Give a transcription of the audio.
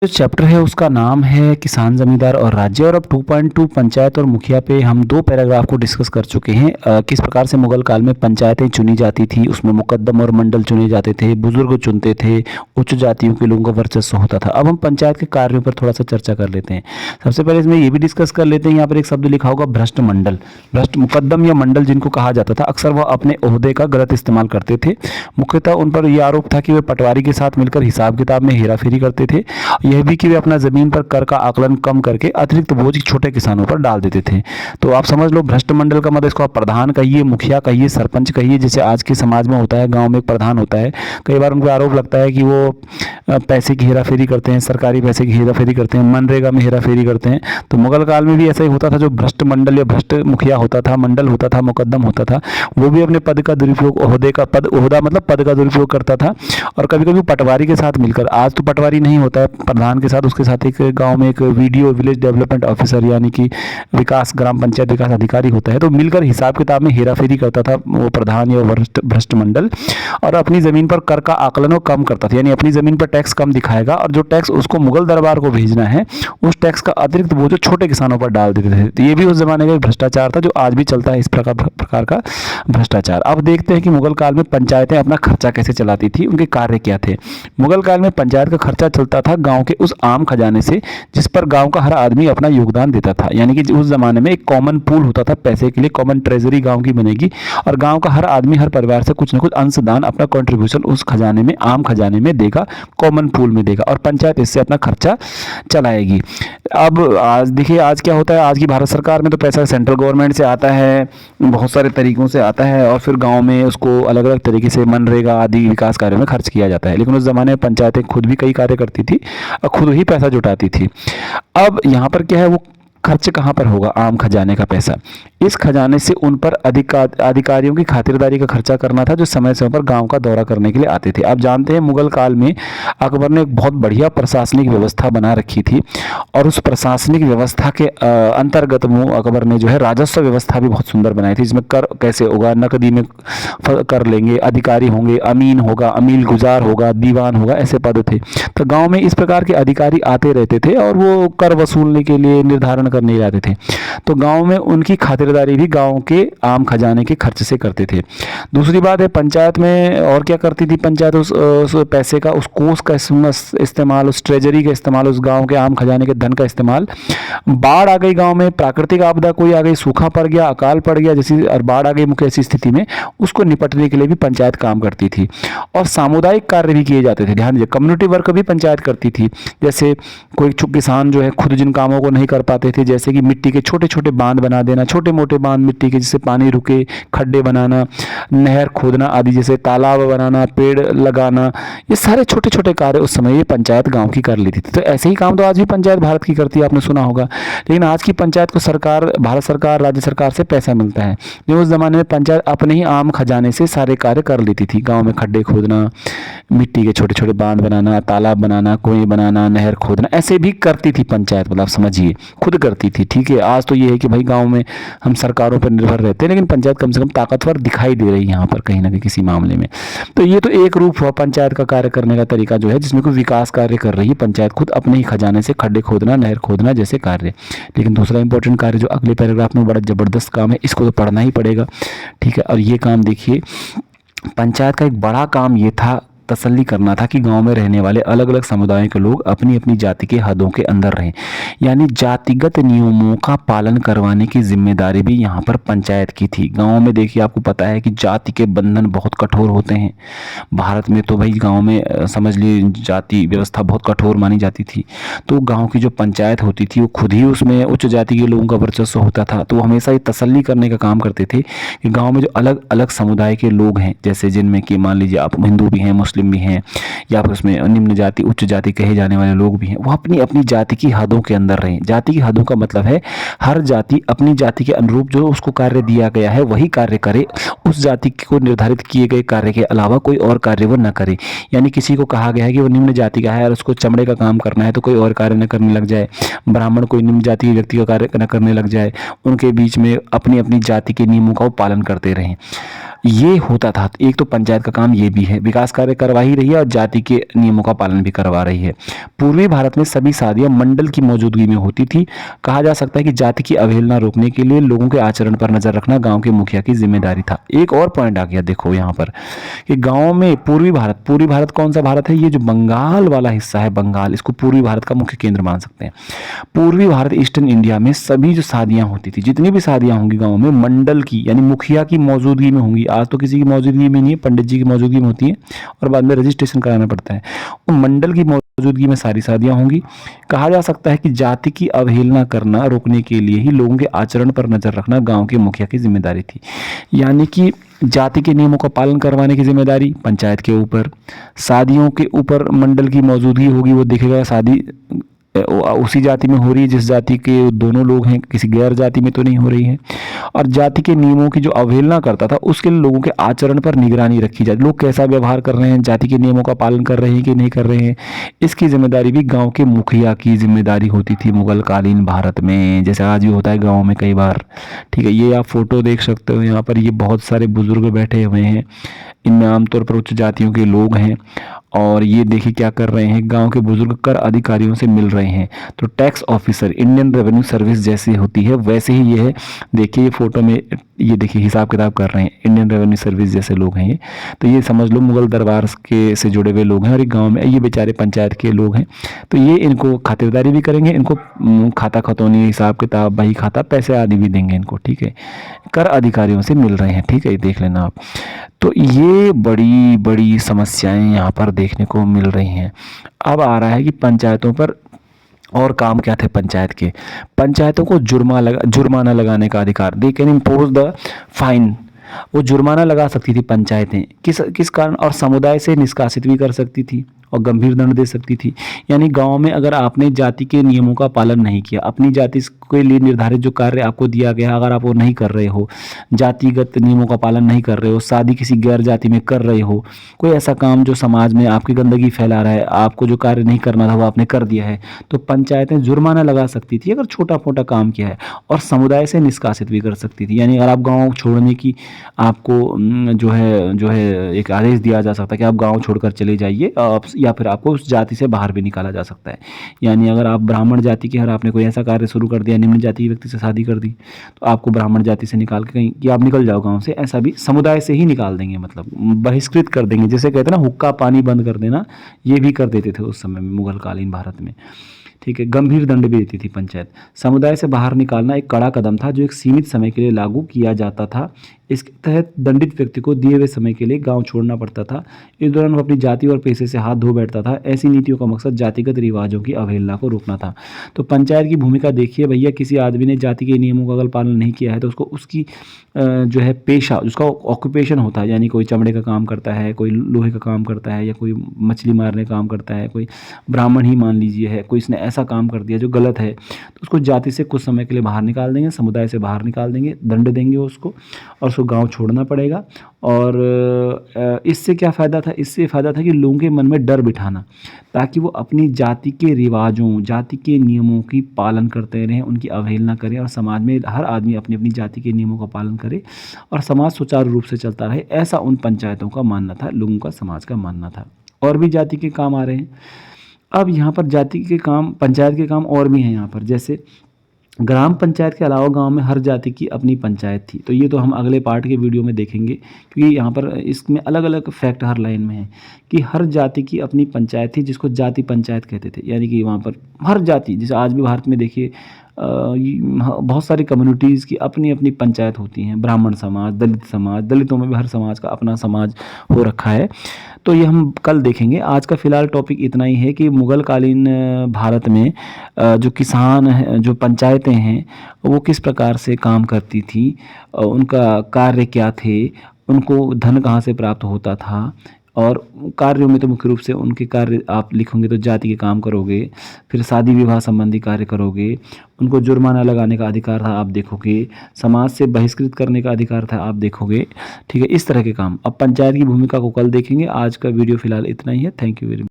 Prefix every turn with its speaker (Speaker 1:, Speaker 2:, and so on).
Speaker 1: जो चैप्टर है उसका नाम है किसान जमींदार और राज्य। और अब 2.2 पंचायत और मुखिया पे हम दो पैराग्राफ को डिस्कस कर चुके हैं। किस प्रकार से मुगल काल में पंचायतें चुनी जाती थी, उसमें मुकद्दम और मंडल चुने जाते थे, बुजुर्ग चुनते थे, उच्च जातियों के लोगों का वर्चस्व होता था। अब हम पंचायत के कार्यों पर थोड़ा सा चर्चा कर लेते हैं। सबसे पहले इसमें ये भी डिस्कस कर लेते हैं, यहाँ पर एक शब्द लिखा होगा भ्रष्ट मंडल। भ्रष्ट मुकद्दम या मंडल जिनको कहा जाता था, अक्सर वह अपने ओहदे का गलत इस्तेमाल करते थे। मुख्यतः उन पर यह आरोप था कि वे पटवारी के साथ मिलकर हिसाब किताब में हेराफेरी करते थे। यह भी कि वे अपना जमीन पर कर का आकलन कम करके अतिरिक्त बोझ छोटे किसानों पर डाल देते थे। तो आप समझ लो भ्रष्ट मंडल का मतलब, इसको आप प्रधान कहिए, मुखिया कहिए, सरपंच कहिए, जैसे आज के समाज में होता है। गांव में एक प्रधान होता है, कई बार उनको आरोप लगता है कि वो पैसे की हेराफेरी करते हैं, सरकारी पैसे की हेराफेरी करते हैं, मनरेगा में हेराफेरी करते हैं। तो मुगल काल में भी ऐसा ही होता था। जो भ्रष्ट मंडल या भ्रष्ट मुखिया होता था, मंडल होता था, मुकद्दम होता था, वो भी अपने पद का दुरुपयोग, ओहदा मतलब पद का दुरुपयोग करता था। और कभी कभी पटवारी के साथ मिलकर, आज तो पटवारी नहीं होता है, प्रधान के साथ उसके साथ एक गांव में एक वीडियो विलेज डेवलपमेंट ऑफिसर यानी कि विकास ग्राम पंचायत विकास अधिकारी होता है, तो मिलकर हिसाब किताब में हेराफेरी करता था वो प्रधान या भ्रष्ट मंडल। और अपनी जमीन पर कर का आकलन वो कम करता था, यानी अपनी जमीन पर टैक्स कम दिखाएगा और जो टैक्स उसको मुगल दरबार को भेजना है, उस टैक्स का अतिरिक्त बोझ छोटे किसानों पर डाल देते थे। तो ये भी उस जमाने का एक भ्रष्टाचार था जो आज भी चलता है, इस प्रकार का भ्रष्टाचार। अब देखते हैं कि मुगल काल में पंचायतें अपना खर्चा कैसे चलाती थी, उनके कार्य क्या थे। मुगल काल में पंचायत का खर्चा चलता था गांव के उस आम खजाने से जिस पर गांव का हर आदमी अपना योगदान देता था। यानी कि उस जमाने में एक कॉमन पूल होता था पैसे के लिए, कॉमन ट्रेजरी गांव की बनेगी और गांव का हर आदमी हर परिवार से कुछ न कुछ अंशदान, अपना कंट्रीब्यूशन उस खजाने में, आम खजाने में देगा, कॉमन पूल में देगा और पंचायत इससे अपना खर्चा चलाएगी। अब आज देखिए, आज क्या होता है, आज की भारत सरकार में तो पैसा सेंट्रल गवर्नमेंट से आता है, बहुत सारे तरीकों से आता है और फिर गांव में उसको अलग अलग तरीके से मनरेगा आदि विकास कार्यों में खर्च किया जाता है। लेकिन उस ज़माने में पंचायतें खुद भी कई कार्य करती थी और खुद ही पैसा जुटाती थी। अब यहाँ पर क्या है, वो खर्च कहाँ पर होगा, आम खजाने का पैसा। इस खजाने से उन पर अधिकारियों की खातिरदारी का खर्चा करना था जो समय समय पर गांव का दौरा करने के लिए आते थे। आप जानते हैं मुगल काल में अकबर ने एक बहुत बढ़िया प्रशासनिक व्यवस्था बना रखी थी और उस प्रशासनिक व्यवस्था के अंतर्गत अकबर ने जो है राजस्व व्यवस्था भी बहुत सुंदर बनाई थी, जिसमें कर कैसे होगा, नकदी में कर लेंगे, अधिकारी होंगे, अमीन होगा, अमील गुजार होगा, दीवान होगा, ऐसे पद थे। तो गाँव में इस प्रकार के अधिकारी आते रहते थे और वो कर वसूलने के लिए, निर्धारण करने जाते थे। तो गांव में उनकी खातिरदारी भी गांव के आम खजाने के खर्च से करते थे। दूसरी बात है, पंचायत में और क्या करती थी पंचायत, उस पैसे का, उस कोष का इस्तेमाल, उस ट्रेजरी का इस्तेमाल, उस गांव के आम खजाने के धन का इस्तेमाल। बाढ़ आ गई गांव में, प्राकृतिक आपदा कोई आ गई, सूखा पड़ गया, अकाल पड़ गया, जैसी और बाढ़ आ गई मुख्य ऐसी स्थिति में, उसको निपटने के लिए भी पंचायत काम करती थी। और सामुदायिक कार्य भी किए जाते थे, ध्यान दीजिए, कम्युनिटी वर्क भी पंचायत करती थी। जैसे कोई किसान जो है खुद जिन कामों को नहीं कर पाते थे, जैसे कि मिट्टी के छोटे छोटे बांध बना देना, छोटे मोटे बांध मिट्टी के जिससे पानी रुके, खड्डे बनाना, नहर खोदना आदि, जैसे तालाब बनाना, पेड़ लगाना, ये सारे छोटे छोटे कार्य उस समय ये पंचायत गांव की कर लेती थी। तो ऐसे ही काम तो आज भी पंचायत भारत की करती है, आपने सुना होगा। लेकिन आज की पंचायत को सरकार, भारत सरकार, राज्य सरकार से पैसा मिलता है। लेकिन उस जमाने में पंचायत अपने ही आम खजाने से सारे कार्य कर लेती थी। गाँव में खड्डे खोदना, मिट्टी के छोटे छोटे बांध बनाना, तालाब बनाना, कुएं बनाना, नहर खोदना, ऐसे भी करती थी पंचायत, मतलब समझिए खुद करती थी। ठीक है, आज तो ये है कि भाई गांव में हम सरकारों पर निर्भर रहते हैं, लेकिन पंचायत कम से कम ताकतवर दिखाई दे रही है यहाँ पर कहीं ना कहीं किसी मामले में। तो ये तो एक रूप हुआ पंचायत का कार्य करने का तरीका जो है, जिसमें कोई विकास कार्य कर रही है पंचायत, खुद अपने ही खजाने से खड्डे खोदना, नहर खोदना जैसे कार्य। लेकिन दूसरा इंपॉर्टेंट कार्य जो अगले पैराग्राफ में बड़ा जबरदस्त काम है, इसको तो पढ़ना ही पड़ेगा। ठीक है, और ये काम देखिए, पंचायत का एक बड़ा काम ये था, तसल्ली करना था कि गांव में रहने वाले अलग अलग समुदायों के लोग अपनी अपनी जाति के हदों के अंदर रहें। यानी जातिगत नियमों का पालन करवाने की जिम्मेदारी भी यहाँ पर पंचायत की थी। गांव में देखिए, आपको पता है कि जाति के बंधन बहुत कठोर होते हैं। भारत में तो भाई गांव में समझ लीजिए जाति व्यवस्था बहुत कठोर मानी जाती थी। तो गाँव की जो पंचायत होती थी वो खुद ही उसमें उच्च जाति के लोगों का वर्चस्व होता था। तो वो हमेशा ये तसल्ली करने का काम करते थे कि गाँव में जो अलग अलग समुदाय के लोग हैं, जैसे जिनमें कि मान लीजिए आप हिंदू भी हैं, मुस्लिम भी हैं, या फिर उसमें निम्न जाति उच्च जाति कहे जाने वाले लोग भी हैं, वो अपनी अपनी जाति की हदों के अंदर रहें। जाति की हदों का मतलब है हर जाति अपनी जाति के अनुरूप जो उसको कार्य दिया गया है वही कार्य करे, उस जाति को निर्धारित किए गए कार्य के अलावा कोई और कार्य वो न करे। यानी किसी को कहा गया है कि वो निम्न जाति का है और उसको चमड़े का काम करना है तो कोई और कार्य न करने लग जाए, ब्राह्मण कोई निम्न जाति के व्यक्ति का कार्य न करने लग जाए, उनके बीच में अपनी अपनी जाति के नियमों का वो पालन करते रहें। ये होता था। एक तो पंचायत का काम ये भी है, विकास कार्य करवा ही रही है और जाति के नियमों का पालन भी करवा रही है। पूर्वी भारत में सभी शादियां मंडल की मौजूदगी में होती थी। कहा जा सकता है कि जाति की अवहेलना रोकने के लिए लोगों के आचरण पर नजर रखना गांव के मुखिया की जिम्मेदारी था। एक और पॉइंट आ गया देखो यहाँ पर कि गांव में पूर्वी भारत कौन सा भारत है? ये जो बंगाल वाला हिस्सा है, बंगाल, इसको पूर्वी भारत का मुख्य केंद्र मान सकते हैं। पूर्वी भारत, ईस्टर्न इंडिया में सभी जो शादियां होती थी, जितनी भी शादियां होंगी गांव में, मंडल की यानी मुखिया की मौजूदगी में होंगी। आज तो किसी की मौजूदगी में नहीं है, पंडित जी की मौजूदगी में होती है और बाद में रजिस्ट्रेशन कराना पड़ता है। उन मंडल की मौजूदगी में सारी शादियां होंगी। कहा जा सकता है कि जाति की अवहेलना करना रोकने के लिए ही लोगों के आचरण पर नजर रखना गांव के मुखिया की जिम्मेदारी थी। यानी कि जाति के नियमों का पालन करवाने की जिम्मेदारी पंचायत के ऊपर, शादियों के ऊपर मंडल की मौजूदगी होगी, वो देखेगा शादी उसी जाति में हो रही है जिस जाति के दोनों लोग हैं, किसी गैर जाति में तो नहीं हो रही है। और जाति के नियमों की जो अवहेलना करता था उसके लिए लोगों के आचरण पर निगरानी रखी जाती, लोग कैसा व्यवहार कर रहे हैं, जाति के नियमों का पालन कर रहे हैं कि नहीं कर रहे हैं, इसकी जिम्मेदारी भी गांव के मुखिया की जिम्मेदारी होती थी मुगल कालीन भारत में, जैसे आज भी होता है गाँव में कई बार। ठीक है, ये आप फोटो देख सकते हो यहाँ पर, ये बहुत सारे बुजुर्ग बैठे हुए हैं, इनमें आमतौर पर उच्च जातियों के लोग हैं। और ये देखिए क्या कर रहे हैं, गांव के बुजुर्ग कर अधिकारियों से मिल रहे हैं। तो tax officer, Indian revenue service जैसे होती है वैसे ही ये है। देखिए ये फोटो में, ये देखिए हिसाब किताब कर रहे हैं, इंडियन रेवेन्यू सर्विस जैसे लोग हैं ये। तो ये समझ लो मुगल दरबार के से जुड़े हुए लोग हैं और एक गाँव में ये बेचारे पंचायत के लोग हैं। तो ये इनको खातिरदारी भी करेंगे, इनको खाता खतौनी, हिसाब किताब, बही खाता, पैसे आदि भी देंगे इनको। ठीक है, कर अधिकारियों से मिल रहे हैं। ठीक है, ये देख लेना आप। तो ये बड़ी बड़ी समस्याएं यहाँ पर देखने को मिल रही हैं। अब आ रहा है कि पंचायतों पर और काम क्या थे पंचायत के। पंचायतों को जुर्माना लगाने का अधिकार, they can impose the fine. वो जुर्माना लगा सकती थी पंचायतें, किस किस कारण, और समुदाय से निष्कासित भी कर सकती थी और गंभीर दंड दे सकती थी। यानी गांव में अगर आपने जाति के नियमों का पालन नहीं किया, अपनी जाति के लिए निर्धारित जो कार्य आपको दिया गया अगर आप वो नहीं कर रहे हो, जातिगत नियमों का पालन नहीं कर रहे हो, शादी किसी गैर जाति में कर रहे हो, कोई ऐसा काम जो समाज में आपकी गंदगी फैला रहा है, आपको जो कार्य नहीं करना था वो आपने कर दिया है, तो पंचायतें जुर्माना लगा सकती थी अगर छोटा मोटा काम किया है, और समुदाय से निष्कासित भी कर सकती थी। यानी अगर आप गाँव छोड़ने की आपको जो है एक आदेश दिया जा सकता है कि आप गाँव छोड़कर चले जाइए, या फिर आपको उस जाति से बाहर भी निकाला जा सकता है। यानी अगर आप ब्राह्मण जाति के, अगर आपने कोई ऐसा कार्य शुरू कर दिया, निम्न जाति के व्यक्ति से शादी कर दी, तो आपको ब्राह्मण जाति से निकाल के कहीं कि आप निकल जाओ गांव से, ऐसा भी समुदाय से ही निकाल देंगे, मतलब बहिष्कृत कर देंगे। जैसे कहते हैं ना हुक्का पानी बंद कर देना, ये भी कर देते थे उस समय में मुगल कालीन भारत में। ठीक है, गंभीर दंड भी देती थी पंचायत। समुदाय से बाहर निकालना एक कड़ा कदम था जो एक सीमित समय के लिए लागू किया जाता था। इसके तहत दंडित व्यक्ति को दिए हुए समय के लिए गांव छोड़ना पड़ता था। इस दौरान वो अपनी जाति और पेशे से हाथ धो बैठता था। ऐसी नीतियों का मकसद जातिगत रिवाजों की अवहेलना को रोकना था। तो पंचायत की भूमिका देखिए भैया, किसी आदमी ने जाति के नियमों का अगर पालन नहीं किया है तो उसको उसकी जो है पेशा, उसका ऑक्यूपेशन होता है, यानी कोई चमड़े का काम करता है, कोई लोहे का काम करता है, या कोई मछली मारने का काम करता है, कोई ब्राह्मण ही मान लीजिए है, कोई इसने ऐसा काम कर दिया जो गलत है, तो उसको जाति से कुछ समय के लिए बाहर निकाल देंगे, समुदाय से बाहर निकाल देंगे, दंड देंगे उसको, और उसको गांव छोड़ना पड़ेगा। और इससे क्या फ़ायदा था? इससे फ़ायदा था कि लोगों के मन में डर बिठाना, ताकि वो अपनी जाति के रिवाजों, जाति के नियमों की पालन करते रहें, उनकी अवहेलना करें, और समाज में हर आदमी अपनी अपनी जाति के नियमों का पालन करे और समाज सुचारू रूप से चलता रहे। ऐसा उन पंचायतों का मानना था, लोगों का, समाज का मानना था। और भी जाति के काम आ रहे हैं। अब यहाँ पर जाति के काम, पंचायत के काम और भी हैं यहाँ पर, जैसे ग्राम पंचायत के अलावा गांव में हर जाति की अपनी पंचायत थी। तो ये तो हम अगले पार्ट के वीडियो में देखेंगे, क्योंकि यहाँ पर इसमें अलग अलग फैक्ट हर लाइन में है कि हर जाति की अपनी पंचायत थी, जिसको जाति पंचायत कहते थे। यानी कि वहाँ पर हर जाति, जैसे आज भी भारत में देखिए बहुत सारी कम्युनिटीज़ की अपनी अपनी पंचायत होती हैं। ब्राह्मण समाज, दलित समाज, दलितों में भी हर समाज का अपना समाज हो रखा है। तो ये हम कल देखेंगे। आज का फ़िलहाल टॉपिक इतना ही है कि मुग़ल कालीन भारत में जो किसान हैं, जो पंचायतें हैं, वो किस प्रकार से काम करती थी, उनका कार्य क्या थे, उनको धन कहाँ से प्राप्त होता था, और कार्यों में तो मुख्य रूप से उनके कार्य आप लिखोगे तो जाति के काम करोगे, फिर शादी विवाह संबंधी कार्य करोगे, उनको जुर्माना लगाने का अधिकार था आप देखोगे, समाज से बहिष्कृत करने का अधिकार था आप देखोगे। ठीक है, इस तरह के काम। अब पंचायत की भूमिका को कल देखेंगे। आज का वीडियो फिलहाल इतना ही है। Thank you very much.